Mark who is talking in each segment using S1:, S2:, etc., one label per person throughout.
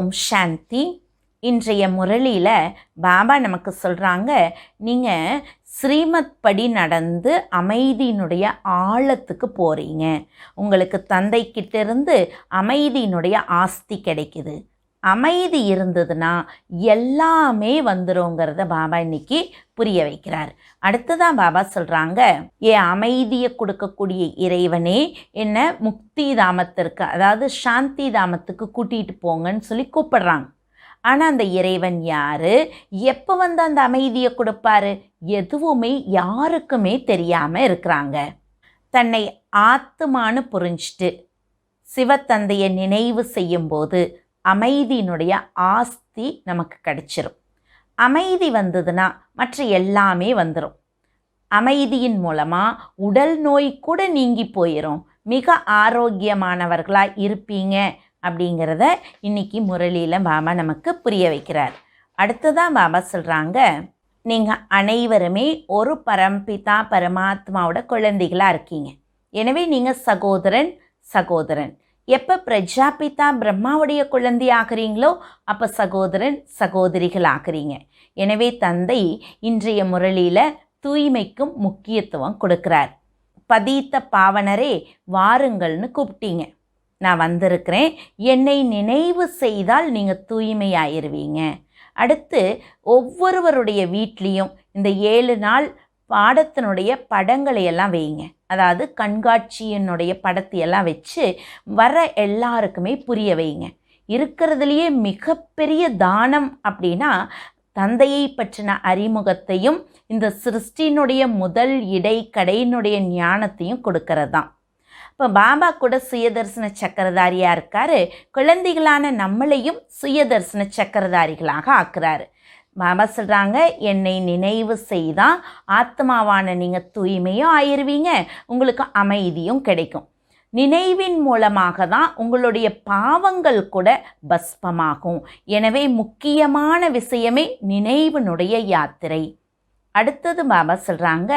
S1: ஓம் சாந்தி. இன்றைய முரளியில் பாபா நமக்கு சொல்கிறாங்க, நீங்கள் ஸ்ரீமத் படி நடந்து அமைதியினுடைய ஆழத்துக்கு போகிறீங்க. உங்களுக்கு தந்தைக்கிட்டேருந்து அமைதியினுடைய ஆஸ்தி கிடைக்குது. அமைதி இருந்ததுன்னா எல்லாமே வந்துருங்கிறத பாபா இன்னைக்கு புரிய வைக்கிறார். அடுத்ததான் பாபா சொல்கிறாங்க, அமைதியை கொடுக்கக்கூடிய இறைவனே என்ன முக்தி தாமத்திற்கு, அதாவது சாந்தி தாமத்துக்கு கூட்டிகிட்டு போங்கன்னு சொல்லி கூப்பிடுறாங்க. ஆனால் அந்த இறைவன் யார், எப்போ வந்து அந்த அமைதியை கொடுப்பாரு, எதுவுமே யாருக்குமே தெரியாமல் இருக்கிறாங்க. தன்னை ஆத்துமானு புரிஞ்சிட்டு சிவத்தந்தையை நினைவு செய்யும்போது அமைதியினுடைய ஆஸ்தி நமக்கு கிடைச்சிரும். அமைதி வந்ததுன்னா மற்ற எல்லாமே வந்துடும். அமைதியின் மூலமாக உடல் நோய் கூட நீங்கி போயிடும். மிக ஆரோக்கியமானவர்களாக இருப்பீங்க அப்படிங்கிறத இன்னைக்கு முரளியில் பாபா நமக்கு புரிய வைக்கிறார். அடுத்ததான் பாபா சொல்கிறாங்க, நீங்கள் அனைவருமே ஒரு பரம்பிதா பரமாத்மாவோட குழந்தைகளாக இருக்கீங்க. எனவே நீங்கள் சகோதரன். எப்போ பிரஜாபிதா பிரம்மாவுடைய குழந்தை ஆகிறீங்களோ அப்போ சகோதரிகள் ஆகிறீங்க. எனவே தந்தை இன்றைய முரளியில் தூய்மைக்கும் முக்கியத்துவம் கொடுக்கிறார். பதீத்த பாவனரே வாருங்கள்னு கூப்பிட்டீங்க, நான் வந்திருக்கிறேன். என்னை நினைவு செய்தால் நீங்கள் தூய்மையாயிருவீங்க. அடுத்து ஒவ்வொருவருடைய வீட்லேயும் இந்த 7 நாள் பாடத்தினுடைய படங்களையெல்லாம் வைங்க. அதாவது கண்காட்சியினுடைய படத்தையெல்லாம் வச்சு வர எல்லாருக்குமே புரிய வைங்க. இருக்கிறதுலையே மிகப்பெரிய தானம் அப்படின்னா தந்தையை பற்றின அறிமுகத்தையும் இந்த சிருஷ்டியினுடைய முதல் கடையினுடைய ஞானத்தையும் கொடுக்கறது தான். இப்போ பாபா கூட சுயதர்சன சக்கரதாரியாக இருக்கார். குழந்தைகளான நம்மளையும் சுயதர்சன சக்கரதாரிகளாக ஆக்குறாரு. பாபா சொல்கிறாங்க, என்னை நினைவு செய்தால் ஆத்மாவான நீங்கள் தூய்மையும் ஆயிடுவீங்க, உங்களுக்கு அமைதியும் கிடைக்கும். நினைவின் மூலமாக தான் உங்களுடைய பாவங்கள் கூட பஸ்பமாகும். எனவே முக்கியமான விஷயமே நினைவினுடைய யாத்திரை. அடுத்தது பாபா சொல்கிறாங்க,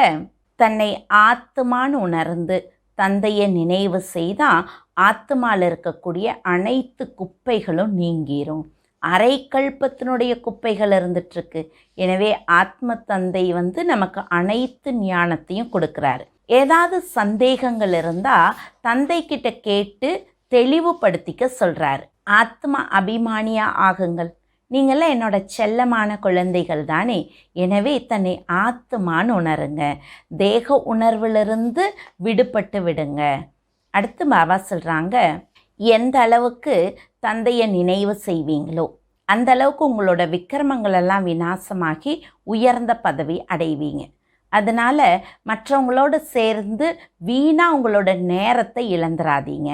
S1: தன்னை ஆத்மான்னு உணர்ந்து தந்தையை நினைவு செய்தால் ஆத்மாவில் இருக்கக்கூடிய அனைத்து குப்பைகளும் நீங்கிரும். அரைக்கல்பத்தினுடைய குப்பைகள் இருந்துட்டுருக்கு. எனவே ஆத்ம தந்தை வந்து நமக்கு அனைத்து ஞானத்தையும் கொடுக்குறாரு. ஏதாவது சந்தேகங்கள் இருந்தால் தந்தை கிட்ட கேட்டு தெளிவுபடுத்திக்க சொல்கிறாரு. ஆத்ம அபிமானியாக ஆகுங்கள். நீங்களாம் என்னோட செல்லமான குழந்தைகள் தானே. எனவே தன்னை ஆத்மான்னு உணருங்க. தேக உணர்விலிருந்து விடுபட்டு விடுங்க. அடுத்து பாபா சொல்கிறாங்க, எந்த அளவுக்கு தந்தையை நினைவு செய்வீங்களோ அந்த அளவுக்கு உங்களோட விக்கிரமங்களெல்லாம் விநாசமாகி உயர்ந்த பதவி அடைவீங்க. அதனால் மற்றவங்களோடு சேர்ந்து வீணாக உங்களோட நேரத்தை இழந்துடாதீங்க.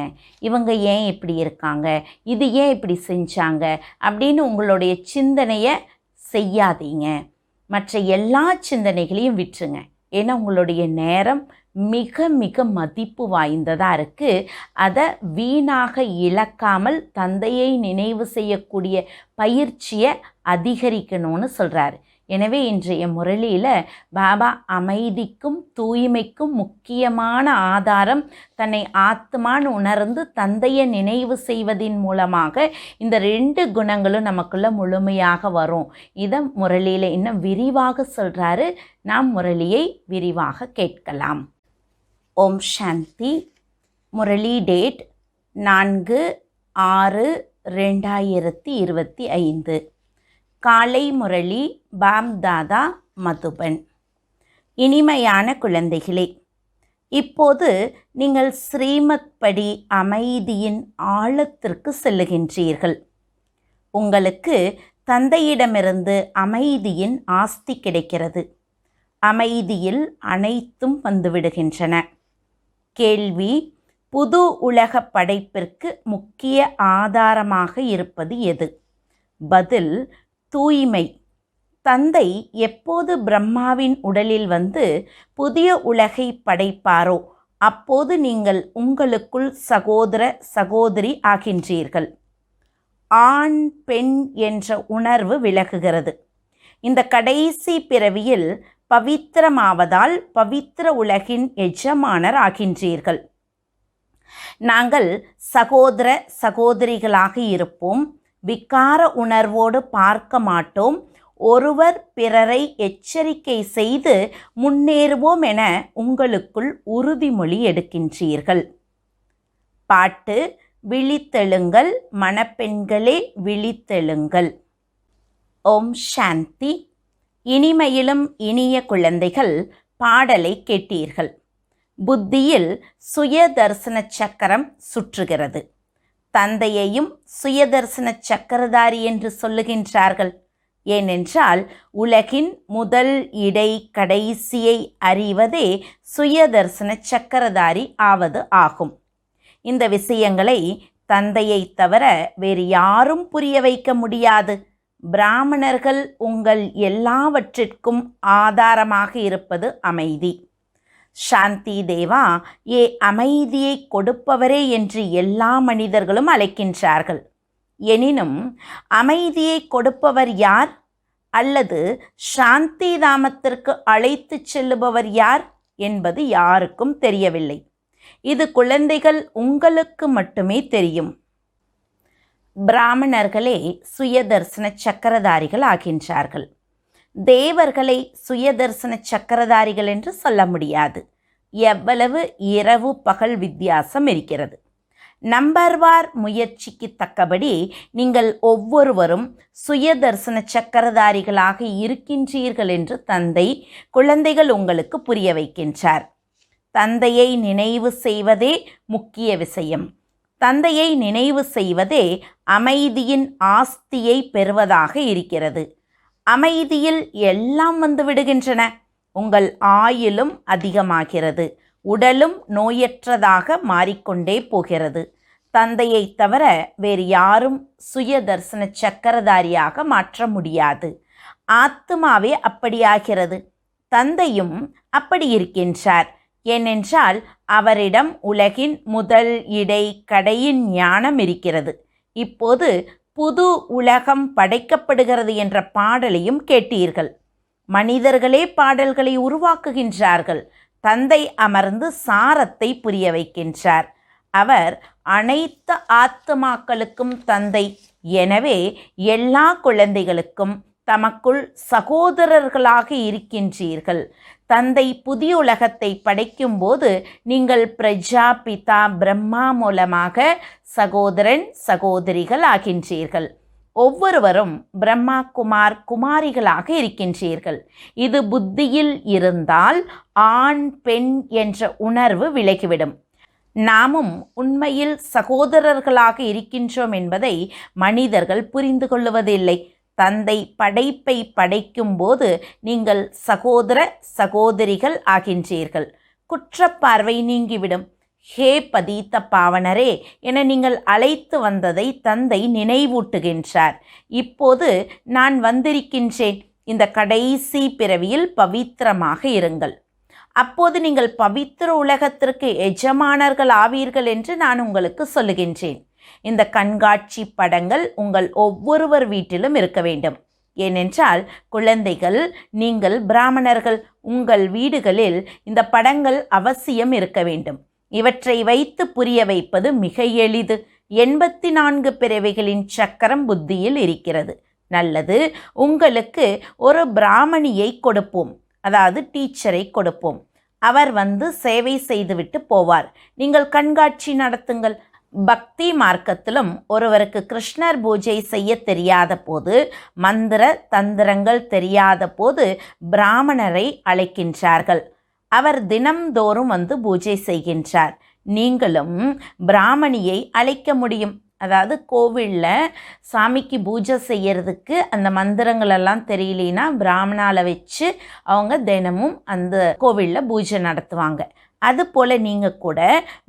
S1: இவங்க ஏன் இப்படி இருக்காங்க, இது ஏன் இப்படி செஞ்சாங்க அப்படின்னு உங்களுடைய சிந்தனையை செய்யாதீங்க. மற்ற எல்லா சிந்தனைகளையும் விட்டுருங்க. ஏன்னா உங்களுடைய நேரம் மிக மிக மதிப்பு வாய்ந்ததாக இருக்குது. அதை வீணாக இழக்காமல் தந்தையை நினைவு செய்யக்கூடிய பயிற்சியை அதிகரிக்கணும்னு சொல்கிறாரு. எனவே இன்றைய முரளியில் பாபா அமைதிக்கும் தூய்மைக்கும் முக்கியமான ஆதாரம் தன்னை ஆத்மான்னு உணர்ந்து தந்தையை நினைவு செய்வதின் மூலமாக இந்த 2 குணங்களும் நமக்குள்ள முழுமையாக வரும். இதை முரளியில் இன்னும் விரிவாக சொல்கிறாரு. நாம் முரளியை விரிவாக கேட்கலாம். ஓம் சாந்தி. முரளி டேட் 4/6/2025. காலை முரளி பாம் தாதா மதுபன். இனிமையான குழந்தைகளே, இப்போது நீங்கள் ஸ்ரீமத் படி அமைதியின் ஆழத்திற்கு செல்லுகின்றீர்கள். உங்களுக்கு தந்தையிடமிருந்து அமைதியின் ஆஸ்தி கிடைக்கிறது. அமைதியில் அனைத்தும் வந்துவிடுகின்றன. கேள்வி, புது உலக படைப்பிற்கு முக்கிய ஆதாரமாக இருப்பது எது? பதில், தூய்மை. தந்தை எப்போது பிரம்மாவின் உடலில் வந்து புதிய உலகை படைப்பாரோ அப்போது நீங்கள் உங்களுக்குள் சகோதரி ஆகின்றீர்கள். ஆண் பெண் என்ற உணர்வு விலகுகிறது. இந்த கடைசி பிறவியில் பவித்திரமாவதால் பவித்திர உலகின் எஜமானர் ஆகின்றீர்கள். நாங்கள் சகோதரிகளாக இருப்போம். விகார உணர்வோடு பார்க்க மாட்டோம். ஒருவர் பிறரை எச்சரிக்கை செய்து முன்னேறுவோம் என உங்களுக்குள் உறுதிமொழி எடுக்கின்றீர்கள். பாட்டு: விழித்தெழுங்கள் மணப்பெண்களே, விழித்தெழுங்கள். ஓம் சாந்தி. இனிமையிலும் இனிய குழந்தைகள், பாடலை கேட்டீர்கள். புத்தியில் சுயதர்சன சக்கரம் சுற்றுகிறது. தந்தையையும் சுயதர்சன சக்கரதாரி என்று சொல்லுகின்றார்கள். ஏனென்றால் உலகின் முதல் இடை கடைசியை அறிவதே சுயதர்சன சக்கரதாரி ஆவது ஆகும். இந்த விஷயங்களை தந்தையை தவிர வேறு யாரும் புரிய வைக்க முடியாது. பிராமணர்கள் உங்கள் எல்லாவற்றிற்கும் ஆதாரமாக இருப்பது அமைதி. சாந்தி தேவா, ஏ அமைதியை கொடுப்பவரே என்று எல்லா மனிதர்களும் அழைக்கின்றார்கள். எனினும் அமைதியை கொடுப்பவர் யார் அல்லது சாந்தி தாமத்திற்கு அழைத்து செல்லுபவர் யார் என்பது யாருக்கும் தெரியவில்லை. இது குழந்தைகள் உங்களுக்கு மட்டுமே தெரியும். பிராமணர்களே சுயதர்சன சக்கரதாரிகள் ஆகின்றார்கள். தேவர்களை சுயதர்சன சக்கரதாரிகள் என்று சொல்ல முடியாது. எவ்வளவு இரவு பகல் வித்தியாசம் இருக்கிறது. நம்பர்வார் முயற்சிக்கு தக்கபடி நீங்கள் ஒவ்வொருவரும் சுயதர்சன சக்கரதாரிகளாக இருக்கின்றீர்கள் என்று தந்தை குழந்தைகள் உங்களுக்கு புரிய வைக்கின்றார். தந்தையை நினைவு செய்வதே முக்கிய விஷயம். தந்தையை நினைவு செய்வதே அமைதியின் ஆஸ்தியை பெறுவதாக இருக்கிறது. அமைதியில் எல்லாம் வந்து விடுகின்றன. உங்கள் ஆயுளும் அதிகமாகிறது. உடலும் நோயற்றதாக மாறிக்கொண்டே போகிறது. தந்தையை தவிர வேறு யாரும் சுயதர்சன சக்கரதாரியாக மாற்ற முடியாது. ஆத்மாவே அப்படியாகிறது. தந்தையும் அப்படி இருக்கின்றார். ஏனென்றால் அவரிடம் உலகின் முதல் இடை கடையின் ஞானம் இருக்கிறது. இப்போது புது உலகம் படைக்கப்படுகிறது என்ற பாடலையும் கேட்டீர்கள். மனிதர்களே பாடல்களை உருவாக்குகின்றார்கள். தந்தை அமர்ந்து சாரத்தை புரிய வைக்கின்றார். அவர் அனைத்து ஆத்மாக்களுக்கும் தந்தை. எனவே எல்லா குழந்தைகளுக்கும் தமக்குள் சகோதரர்களாக இருக்கின்றீர்கள். தந்தை புதிய உலகத்தை படைக்கும்போது நீங்கள் பிரஜாபிதா பிரம்மா மூலமாக சகோதரன் சகோதரிகள் ஆகின்றீர்கள். ஒவ்வொருவரும் பிரம்மா குமார் குமாரிகளாக இருக்கின்றீர்கள். இது புத்தியில் இருந்தால் ஆண் பெண் என்ற உணர்வு விலகிவிடும். நாமும் உண்மையில் சகோதரர்களாக இருக்கின்றோம் என்பதை மனிதர்கள் புரிந்து கொள்வதில்லை. தந்தை படைப்பை படைக்கும்போது நீங்கள் சகோதர சகோதரிகள் ஆகின்றீர்கள். குற்றப்பார்வை நீங்கிவிடும். ஹே பதீத்த பாவனரே என நீங்கள் அழைத்து வந்ததை தந்தை நினைவூட்டுகின்றார். இப்போது நான் வந்திருக்கின்றேன். இந்த கடைசி பிறவியில் பவித்திரமாக இருங்கள். அப்போது நீங்கள் பவித்திர உலகத்திற்கு எஜமானர்கள் ஆவீர்கள் என்று நான் உங்களுக்கு சொல்லுகின்றேன். இந்த கண்காட்சி படங்கள் உங்கள் ஒவ்வொருவர் வீட்டிலும் இருக்க வேண்டும். ஏனென்றால் குழந்தைகள், நீங்கள் பிராமணர்கள். உங்கள் வீடுகளில் இந்த படங்கள் அவசியம் இருக்க வேண்டும். இவற்றை வைத்து புரிய வைப்பது மிக எளிது. 84 பிறவிகளின் சக்கரம் புத்தியில் இருக்கிறது. நல்லது, உங்களுக்கு ஒரு பிராமணியை கொடுப்போம், அதாவது டீச்சரை கொடுப்போம். அவர் வந்து சேவை செய்துவிட்டு போவார். நீங்கள் கண்காட்சி நடத்துங்கள். பக்தி மார்க்கத்திலும் ஒருவருக்கு கிருஷ்ணர் பூஜை செய்ய தெரியாத போது, மந்திர தந்திரங்கள் தெரியாத போது பிராமணரை அழைக்கின்றார்கள். அவர் தினம்தோறும் வந்து பூஜை செய்கின்றார். நீங்களும் பிராமணியை அழைக்க முடியும். அதாவது கோவிலில் சாமிக்கு பூஜை செய்யறதுக்கு அந்த மந்திரங்களெல்லாம் தெரியலனா பிராமணால வச்சு அவங்க தினமும் அந்த கோவிலில் பூஜை நடத்துவாங்க. அதுபோல் நீங்கள் கூட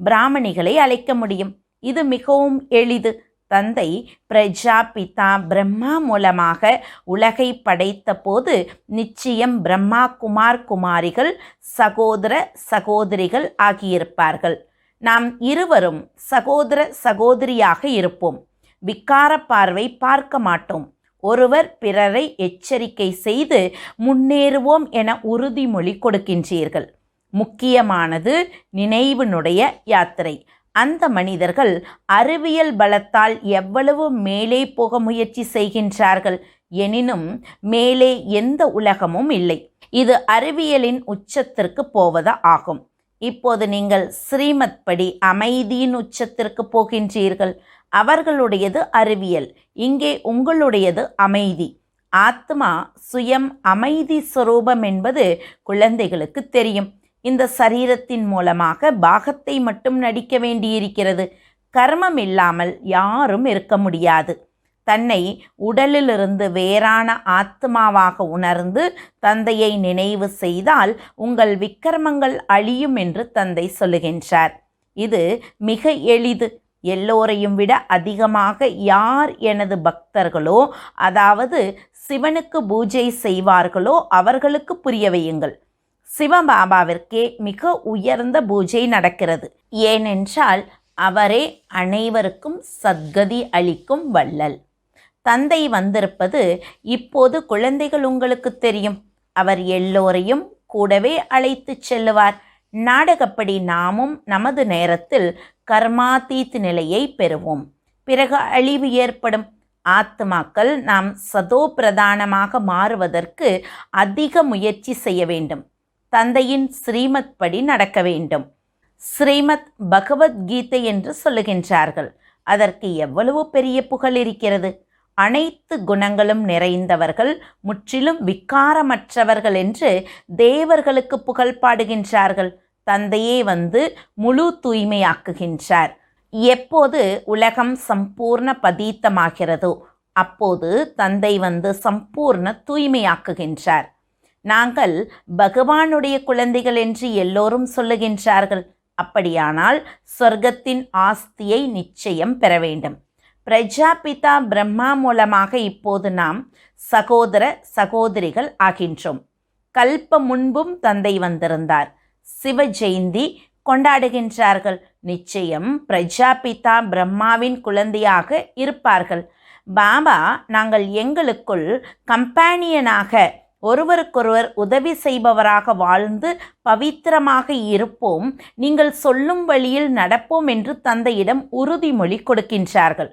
S1: பிராமணிகளை அழைக்க முடியும். இது மிகவும் எளிது. தந்தை பிரஜாபிதா பிரம்மா மூலமாக உலகை படைத்த போது நிச்சயம் பிரம்மா குமார் குமாரிகள் சகோதர சகோதரிகள் ஆகியிருப்பார்கள். நாம் இருவரும் சகோதர சகோதரியாக இருப்போம். விகார பார்வை பார்க்க மாட்டோம். ஒருவர் பிறரை எச்சரிக்கை செய்து முன்னேறுவோம் என உறுதிமொழி கொடுக்கின்றீர்கள். முக்கியமானது நினைவினுடைய யாத்திரை. அந்த மனிதர்கள் அறிவியல் பலத்தால் எவ்வளவு மேலே போக முயற்சி செய்கின்றார்கள். எனினும் மேலே எந்த உலகமும் இல்லை. இது அறிவியலின் உச்சத்திற்கு போவது ஆகும். இப்போது நீங்கள் ஸ்ரீமத் படி அமைதியின் உச்சத்திற்கு போகின்றீர்கள். அவர்களுடையது அறிவியல், இங்கே உங்களுடையது அமைதி. ஆத்மா சுயம் அமைதி ஸ்வரூபம் என்பது குழந்தைகளுக்கு தெரியும். இந்த சரீரத்தின் மூலமாக பாகத்தை மட்டும் நடிக்க வேண்டியிருக்கிறது. கர்மம் இல்லாமல் யாரும் இருக்க முடியாது. தன்னை உடலிலிருந்து வேறான ஆத்மாவாக உணர்ந்து தந்தையை நினைவு செய்தால் உங்கள் விக்கிரமங்கள் அழியும் என்று தந்தை சொல்லுகின்றார். இது மிக எளிது. எல்லோரையும் விட அதிகமாக யார் எனது பக்தர்களோ, அதாவது சிவனுக்கு பூஜை செய்வார்களோ அவர்களுக்கு புரிய வையுங்கள். சிவபாபாவிற்கே மிக உயர்ந்த பூஜை நடக்கிறது. ஏனென்றால் அவரே அனைவருக்கும் சத்கதி அளிக்கும் வள்ளல். தந்தை வந்திருப்பது இப்போது குழந்தைகள் உங்களுக்கு தெரியும். அவர் எல்லோரையும் கூடவே அழைத்து செல்லுவார். நாடகப்படி நாமும் நமது நேரத்தில் கர்மாதீத் நிலையை பெறுவோம். பிறகு அழிவு ஏற்படும். ஆத்மாக்கள் நாம் சதோ பிரதானமாக மாறுவதற்கு அதிக முயற்சி செய்ய வேண்டும். தந்தையின் ஸ்ரீமத் படி நடக்க வேண்டும். ஸ்ரீமத் பகவத்கீதை என்று சொல்லுகின்றார்கள். அதற்கு எவ்வளவு பெரிய புகழ் இருக்கிறது. அனைத்து குணங்களும் நிறைந்தவர்கள், முற்றிலும் விக்காரமற்றவர்கள் என்று தேவர்களுக்கு புகழ் பாடுகின்றார்கள். தந்தையே வந்து முழு தூய்மையாக்குகின்றார். எப்போது உலகம் சம்பூர்ண பதீத்தமாகிறதோ அப்போது தந்தை வந்து சம்பூர்ண தூய்மையாக்குகின்றார். நாங்கள் பகவானுடைய குழந்தைகள் என்று எல்லோரும் சொல்லுகின்றார்கள். அப்படியானால் சொர்க்கத்தின் ஆஸ்தியை நிச்சயம் பெற வேண்டும். பிரஜாபிதா பிரம்மா மூலமாக இப்போது நாம் சகோதர சகோதரிகள் ஆகின்றோம். கல்ப முன்பும் தந்தை வந்திருந்தார். சிவ ஜெயந்தி கொண்டாடுகின்றார்கள். நிச்சயம் பிரஜாபிதா பிரம்மாவின் குழந்தையாக இருப்பார்கள். பாபா, நாங்கள் எங்களுக்குள் கம்பேனியனாக ஒருவருக்கொருவர் உதவி செய்பவராக வாழ்ந்து பவித்திரமாக இருப்போம், நீங்கள் சொல்லும் வழியில் நடப்போம் என்று தந்தையிடம் உறுதிமொழி கொடுக்கின்றார்கள்.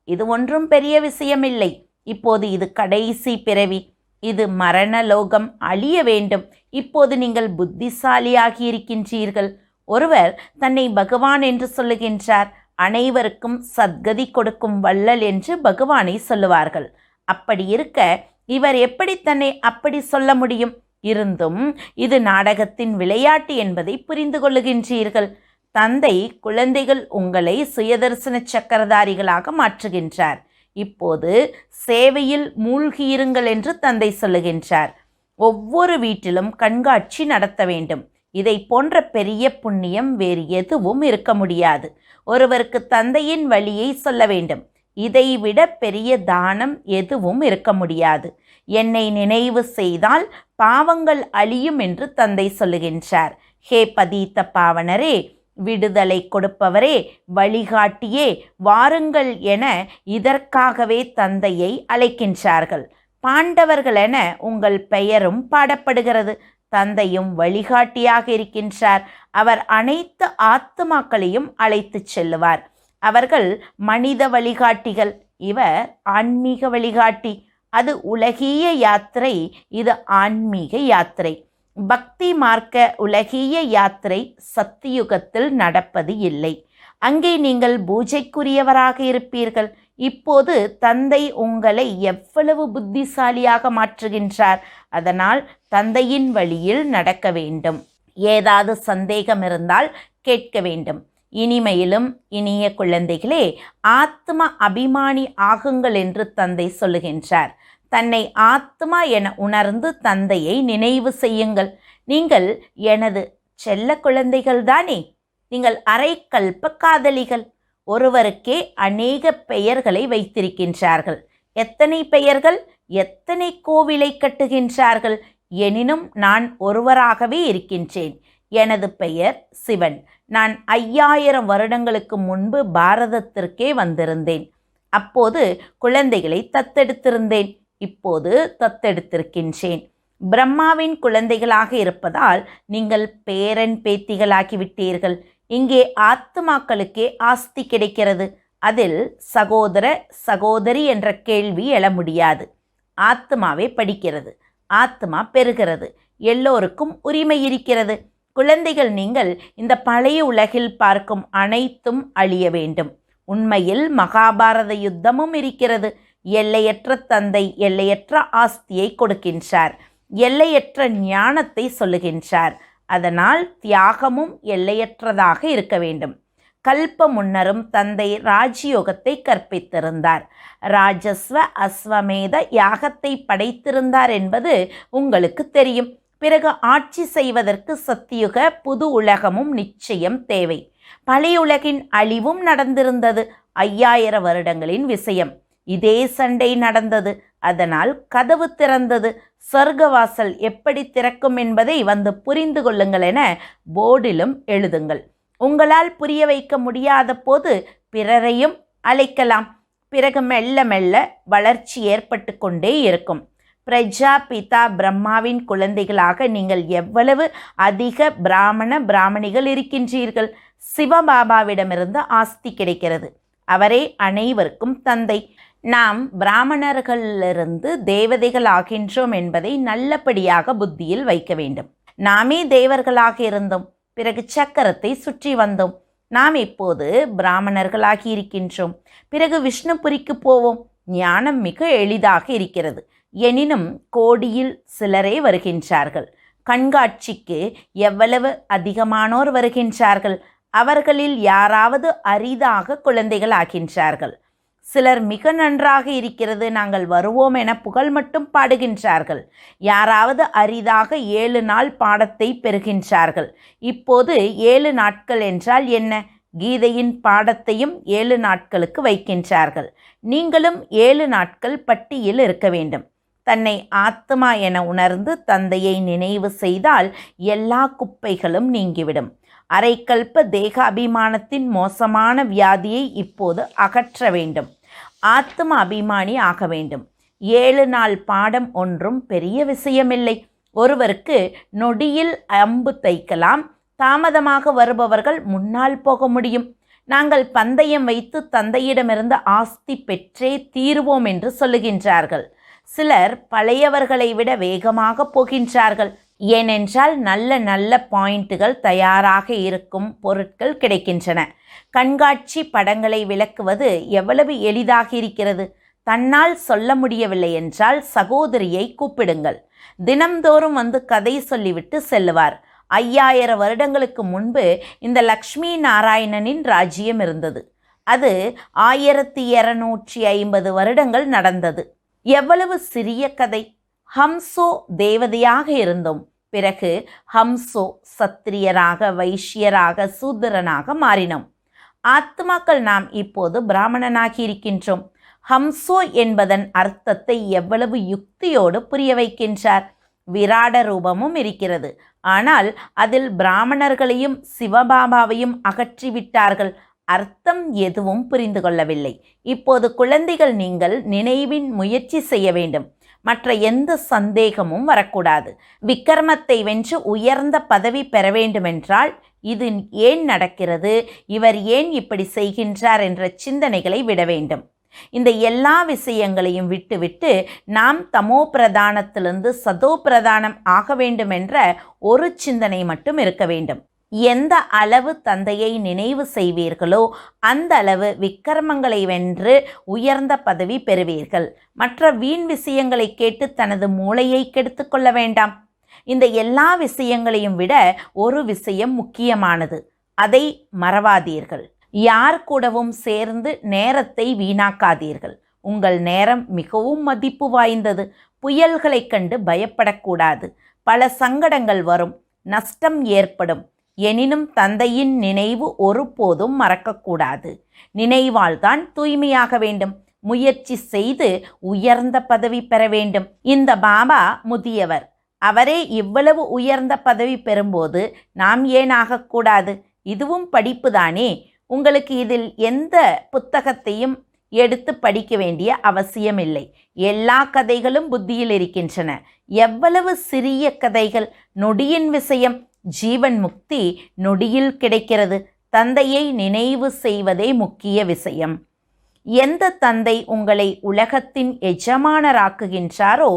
S1: இது ஒன்றும் பெரிய விஷயமில்லை. இப்போது இது கடைசி பிறவி. இது மரண லோகம் அழிய வேண்டும். இப்போது நீங்கள் புத்திசாலியாகி இருக்கின்றீர்கள். ஒருவர் தன்னை பகவான் என்று சொல்லுகின்றார். அனைவருக்கும் சத்கதி கொடுக்கும் வள்ளல் என்று பகவானை சொல்லுவார்கள். அப்படி இருக்க இவர் எப்படி தன்னை அப்படி சொல்ல முடியும்? இருந்தும் இது நாடகத்தின் விளையாட்டு என்பதை புரிந்து கொள்ளுகின்றீர்கள். தந்தை குழந்தைகள் உங்களை சுயதர்சன சக்கரதாரிகளாக மாற்றுகின்றார். இப்போது சேவையில் மூழ்கியிருங்கள் என்று தந்தை சொல்லுகின்றார். ஒவ்வொரு வீட்டிலும் கண்காட்சி நடத்த வேண்டும். இதை போன்ற பெரிய புண்ணியம் வேறு எதுவும் இருக்க முடியாது. ஒருவருக்கு தந்தையின் வழியை சொல்ல வேண்டும். இதைவிட பெரிய தானம் எதுவும் இருக்க முடியாது. என்னை நினைவு செய்தால் பாவங்கள் அழியும் என்று தந்தை சொல்லுகின்றார். ஹே பதீத்த பாவனரே, விடுதலை கொடுப்பவரே, வழிகாட்டியே, வாருங்கள் என இதற்காகவே தந்தையை அழைக்கின்றார்கள். பாண்டவர்கள் என உங்கள் பெயரும் பாடப்படுகிறது. தந்தையும் வழிகாட்டியாக இருக்கின்றார். அவர் அனைத்து ஆத்மாக்களையும் அழைத்து செல்லுவார். அவர்கள் மனித வழிகாட்டிகள், இவர் ஆன்மீக வழிகாட்டி. அது உலகிய யாத்திரை, இது ஆன்மீக யாத்திரை. பக்தி மார்க்க உலகிய யாத்திரை சத்தியுகத்தில் நடப்பது இல்லை. அங்கே நீங்கள் பூஜைக்குரியவராக இருப்பீர்கள். இப்போது தந்தை உங்களை எவ்வளவு புத்திசாலியாக மாற்றுகின்றார். அதனால் தந்தையின் வழியில் நடக்க வேண்டும். ஏதாவது சந்தேகம் இருந்தால் கேட்க வேண்டும். இனிமையிலும் இனிய குழந்தைகளே, ஆத்ம அபிமானி ஆகுங்கள் என்று தந்தை சொல்லுகின்றார். தன்னை ஆத்மா என உணர்ந்து தந்தையை நினைவு செய்யுங்கள். நீங்கள் எனது செல்ல குழந்தைகள் தானே. நீங்கள் அரைக்கல்ப காதலிகள். ஒருவருக்கே அநேக பெயர்களை வைத்திருக்கின்றார்கள். எத்தனை பெயர்கள், எத்தனை கோவிலை கட்டுகின்றார்கள். எனினும் நான் ஒருவராகவே இருக்கின்றேன். எனது பெயர் சிவன். நான் 5000 வருடங்களுக்கு முன்பு பாரதத்திற்கே வந்திருந்தேன். அப்போது குழந்தைகளை தத்தெடுத்திருந்தேன். இப்போது தத்தெடுத்திருக்கின்றேன். பிரம்மாவின் குழந்தைகளாக இருப்பதால் நீங்கள் பேரன் பேத்திகளாகிவிட்டீர்கள். இங்கே ஆத்மாக்களுக்கே ஆஸ்தி கிடைக்கிறது. அதில் சகோதர சகோதரி என்ற கேள்வி எழ முடியாது. ஆத்மாவே படிக்கிறது, ஆத்மா பெறுகிறது, எல்லோருக்கும் உரிமை இருக்கிறது. குழந்தைகள், நீங்கள் இந்த பழைய உலகில் பார்க்கும் அனைத்தும் அழிய வேண்டும். உண்மையில் மகாபாரத யுத்தமும் இருக்கிறது. எல்லையற்ற தந்தை எல்லையற்ற ஆஸ்தியை கொடுக்கின்றார், எல்லையற்ற ஞானத்தை சொல்லுகின்றார். அதனால் தியாகமும் எல்லையற்றதாக இருக்க வேண்டும். கல்ப முன்னரும் தந்தை ராஜயோகத்தை கற்பித்திருந்தார். ராஜஸ்வ அஸ்வமேத யாகத்தை படைத்திருந்தார் என்பது உங்களுக்கு தெரியும். பிறகு ஆட்சி செய்வதற்கு சத்தியுக புது உலகமும் நிச்சயம் தேவை. பழைய உலகின் அழிவும் நடந்திருந்தது. 5000 வருடங்களின் விஷயம். இதே சண்டை நடந்தது. அதனால் கதவு திறந்தது. சொர்க்கவாசல் எப்படி திறக்கும் என்பதை வந்து புரிந்து கொள்ளுங்கள் என போர்டிலும் எழுதுங்கள். உங்களால் புரிய வைக்க முடியாத போது பிறரையும் அழைக்கலாம். பிறகு மெல்ல மெல்ல வளர்ச்சி ஏற்பட்டு கொண்டே இருக்கும். பிரஜாபிதா பிரம்மாவின் குழந்தைகளாக நீங்கள் எவ்வளவு அதிக பிராமணிகள் இருக்கின்றீர்கள். சிவபாபாவிடமிருந்து ஆஸ்தி கிடைக்கிறது. அவரே அனைவருக்கும் தந்தை. நாம் பிராமணர்களிலிருந்து தேவதைகள் ஆகின்றோம் என்பதை நல்லபடியாக புத்தியில் வைக்க வேண்டும். நாமே தேவர்களாக இருந்தோம், பிறகு சக்கரத்தை சுற்றி வந்தோம். நாம் இப்போது பிராமணர்களாகி இருக்கின்றோம். பிறகு விஷ்ணுபுரிக்கு போவோம். ஞானம் மிக எளிதாக இருக்கிறது. எனினும் கோடியில் சிலரே வருகின்றார்கள். கண்காட்சிக்கு எவ்வளவு அதிகமானோர் வருகின்றார்கள். அவர்களில் யாராவது அரிதாக குழந்தைகள் ஆகின்றார்கள். சிலர் மிக நன்றாக இருக்கிறது, நாங்கள் வருவோம் என புகழ் மட்டும் பாடுகின்றார்கள். யாராவது அரிதாக 7 நாள் பாடத்தை பெறுகின்றார்கள். இப்போது 7 நாட்கள் என்றால் என்ன? கீதையின் பாடத்தையும் 7 நாட்களுக்கு வைக்கின்றார்கள். நீங்களும் 7 நாட்கள் பட்டியில் இருக்க வேண்டும். தன்னை ஆத்மா என உணர்ந்து தந்தையை நினைவு செய்தால் எல்லா குப்பைகளும் நீங்கிவிடும். அரைக்கல்ப தேகாபிமானத்தின் மோசமான வியாதியை இப்போது அகற்ற வேண்டும். ஆத்ம அபிமானி ஆக வேண்டும். 7 நாள் பாடம் ஒன்றும் பெரிய விஷயமில்லை. ஒருவருக்கு நொடியில் அம்பு தைக்கலாம். தாமதமாக வருபவர்கள் முன்னால் போக முடியும். நாங்கள் பந்தயம் வைத்து தந்தையிடமிருந்து ஆஸ்தி பெற்றே தீருவோம் என்று சொல்லுகின்றார்கள். சிலர் பழையவர்களை விட வேகமாக போகின்றார்கள். ஏனென்றால் நல்ல நல்ல பாயிண்ட்டுகள் தயாராக இருக்கும் பொருட்கள் கிடைக்கின்றன. கண்காட்சி படங்களை விளக்குவது எவ்வளவு எளிதாக இருக்கிறது. தன்னால் சொல்ல முடியவில்லை என்றால் சகோதரியை கூப்பிடுங்கள். தினம்தோறும் வந்து கதை சொல்லிவிட்டு செல்லுவார். 5000 வருடங்களுக்கு முன்பு இந்த லக்ஷ்மி நாராயணனின் ராஜ்யம் இருந்தது. அது 1250 வருடங்கள் நடந்தது. எவ்வளவு சிறிய கதை. ஹம்சோ தேவதையாக இருந்தோம். பிறகு ஹம்சோ சத்திரியராக, வைஷ்யராக, சூத்திரனாக மாறினோம். ஆத்மாக்கள் நாம் இப்போது பிராமணனாகி இருக்கின்றோம். ஹம்சோ என்பதன் அர்த்தத்தை எவ்வளவு யுக்தியோடு புரிய வைக்கின்றார். விராட ரூபமும் இருக்கிறது. ஆனால் அதில் பிராமணர்களையும் சிவபாபாவையும் அகற்றிவிட்டார்கள். அர்த்தம் எதுவும் புரிந்து கொள்ளவில்லை. இப்போது குழந்தைகள், நீங்கள் நினைவின் முயற்சி செய்ய வேண்டும். மற்ற எந்த சந்தேகமும் வரக்கூடாது. விக்கிரமத்தை வென்று உயர்ந்த பதவி பெற வேண்டுமென்றால் இது ஏன் நடக்கிறது, இவர் ஏன் இப்படி செய்கின்றார் என்ற சிந்தனைகளை விட வேண்டும். இந்த எல்லா விஷயங்களையும் விட்டுவிட்டு நாம் தமோ பிரதானத்திலிருந்து சதோ பிரதானம் ஆக வேண்டும் என்ற ஒரு சிந்தனை மட்டும் இருக்க வேண்டும். எந்த அளவு தந்தையை நினைவு செய்வீர்களோ அந்த அளவு விக்கிரமங்களை வென்று உயர்ந்த பதவி பெறுவீர்கள். மற்ற வீண் விஷயங்களை கேட்டு தனது மூளையை கெடுத்து கொள்ள வேண்டாம். இந்த எல்லா விஷயங்களையும் விட ஒரு விஷயம் முக்கியமானது. அதை மறவாதீர்கள். யார் கூடவும் சேர்ந்து நேரத்தை வீணாக்காதீர்கள். உங்கள் நேரம் மிகவும் மதிப்பு வாய்ந்தது. புயல்களைக் கண்டு பயப்படக்கூடாது. பல சங்கடங்கள் வரும், நஷ்டம் ஏற்படும். எனினும் தந்தையின் நினைவு ஒருபோதும் மறக்கக்கூடாது. நினைவால் தான் தூய்மையாக வேண்டும். முயற்சி செய்து உயர்ந்த பதவி பெற வேண்டும். இந்த பாபா முதியவர். அவரே இவ்வளவு உயர்ந்த பதவி பெறும்போது நாம் ஏன் ஆகக்கூடாது? இதுவும் படிப்புதானே. உங்களுக்கு இதில் எந்த புத்தகத்தையும் எடுத்து படிக்க வேண்டிய அவசியமில்லை. எல்லா கதைகளும் புத்தியில் இருக்கின்றன. எவ்வளவு சிறிய கதைகள். நொடியின் விஷயம். ஜீவன் முக்தி நொடியில் கிடைக்கிறது. தந்தையை நினைவு செய்வதே முக்கிய விஷயம். எந்த தந்தை உங்களை உலகத்தின் எஜமானராக்குகின்றாரோ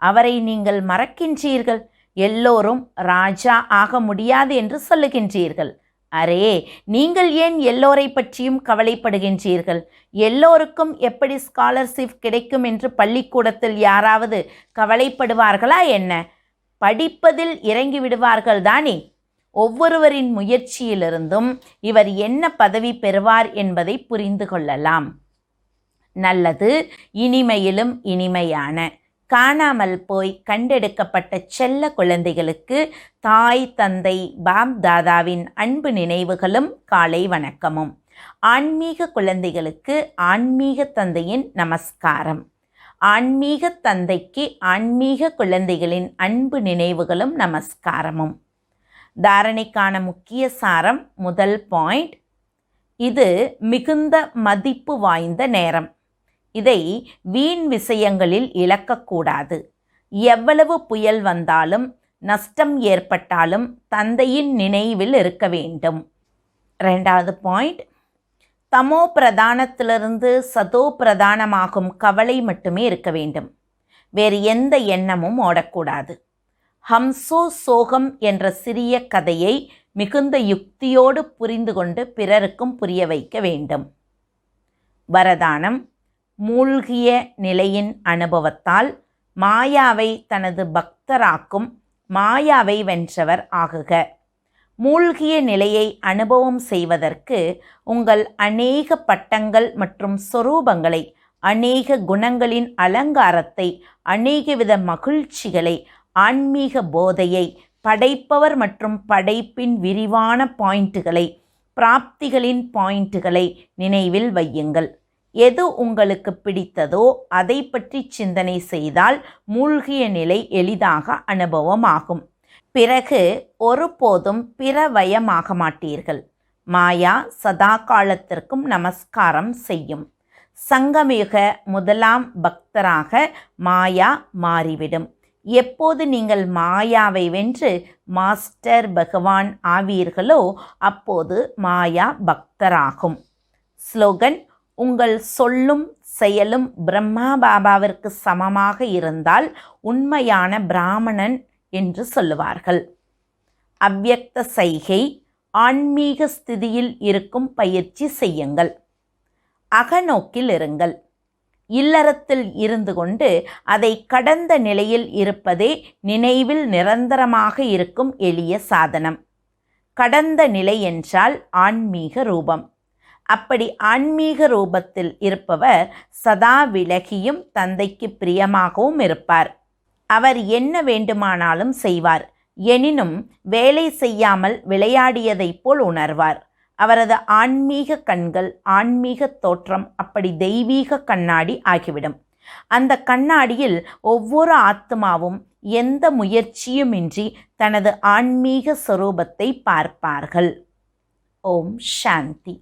S1: அவரை நீங்கள் மறக்கின்றீர்கள். எல்லோரும் ராஜா ஆக முடியாது என்று சொல்லுகின்றீர்கள். அரே, நீங்கள் ஏன் எல்லோரை பற்றியும் கவலைப்படுகின்றீர்கள்? எல்லோருக்கும் எப்படி ஸ்காலர்ஷிப் கிடைக்கும் என்று பள்ளிக்கூடத்தில் யாராவது கவலைப்படுவார்களா என்ன? படிப்பதில் இறங்கி விடுவார்கள் தானே. ஒவ்வொருவரின் முயற்சியிலிருந்தும் இவர் என்ன பதவி பெறுவார் என்பதை புரிந்து கொள்ளலாம். நல்லது, இனிமையிலும் இனிமையான காணாமல் போய் கண்டெடுக்கப்பட்ட செல்ல குழந்தைகளுக்கு தாய் தந்தை பாப் தாதாவின் அன்பு நினைவுகளும் காலை வணக்கமும். ஆன்மீக குழந்தைகளுக்கு ஆன்மீக தந்தையின் நமஸ்காரம். ஆன்மீக தந்தைக்கு ஆன்மீக குழந்தைகளின் அன்பு நினைவுகளும் நமஸ்காரமும். தாரணைக்கான முக்கிய சாரம். முதல் பாயிண்ட், இது மிகுந்த மதிப்பு வாய்ந்த நேரம். இதை வீண் விஷயங்களில் இழக்கக்கூடாது. எவ்வளவு புயல் வந்தாலும் நஷ்டம் ஏற்பட்டாலும் தந்தையின் நினைவில் இருக்க வேண்டும். ரெண்டாவது பாயிண்ட், தமோ பிரதானத்திலிருந்து சதோ பிரதானமாகும் கவலை மட்டுமே இருக்க வேண்டும். வேறு எந்த எண்ணமும் ஓடக்கூடாது. ஹம்சோ சோகம் என்ற சிறிய கதையை மிகுந்த யுக்தியோடு புரிந்து கொண்டு பிறருக்கும் புரிய வைக்க வேண்டும். வரதானம். மூழ்கிய நிலையின் அனுபவத்தால் மாயாவை தனது பக்தராக்கும் மாயாவை வென்றவர் ஆகுக. மூழ்கிய நிலையை அனுபவம் செய்வதற்கு உங்கள் அநேக பட்டங்கள் மற்றும் சொரூபங்களை, அநேக குணங்களின் அலங்காரத்தை, அநேகவித மகிழ்ச்சிகளை, ஆன்மீக போதையை, படைப்பவர் மற்றும் படைப்பின் விரிவான பாயிண்ட்டுகளை, பிராப்திகளின் பாயிண்ட்டுகளை நினைவில் வையுங்கள். எது உங்களுக்கு பிடித்ததோ அதை பற்றி சிந்தனை செய்தால் மூழ்கிய நிலை எளிதாக அனுபவமாகும். பிறகு ஒருபோதும் பிறவயமாக மாட்டீர்கள். மாயா சதா காலத்திற்கும் நமஸ்காரம் செய்யும். சங்கமயுக முதலாம் பக்தராக மாயா மாறிவிடும். எப்போது நீங்கள் மாயாவை வென்று மாஸ்டர் பகவான் ஆவீர்களோ அப்போது மாயா பக்தராகும். ஸ்லோகன். உங்கள் சொல்லும் செயலும் பிரம்மா பாபாவிற்கு சமமாக இருந்தால் உண்மையான பிராமணன் என்று சொல்லுவார்கள். அவ்யக்த சைகை. ஆன்மீக ஸ்திதியில் இருக்கும் பயிற்சி செய்யுங்கள். அகநோக்கில் இருங்கள். இல்லறத்தில் இருந்து கொண்டு அதை கடந்த நிலையில் இருப்பதே நினைவில் நிரந்தரமாக இருக்கும் எளிய சாதனம். கடந்த நிலை என்றால் ஆன்மீக ரூபம். அப்படி ஆன்மீக ரூபத்தில் இருப்பவர் சதா விலகியும் தந்தைக்கு பிரியமாகவும் இருப்பார். அவர் என்ன வேண்டுமானாலும் செய்வார். எனினும் வேலை செய்யாமல் விளையாடியதைப் போல் உணர்வார். அவரது ஆன்மீக கண்கள், ஆன்மீக தோற்றம் அப்படி தெய்வீக கண்ணாடி ஆகிவிடும். அந்த கண்ணாடியில் ஒவ்வொரு ஆத்மாவும் எந்த முயற்சியுமின்றி தனது ஆன்மீக சொரூபத்தை பார்ப்பார்கள். ஓம் சாந்தி.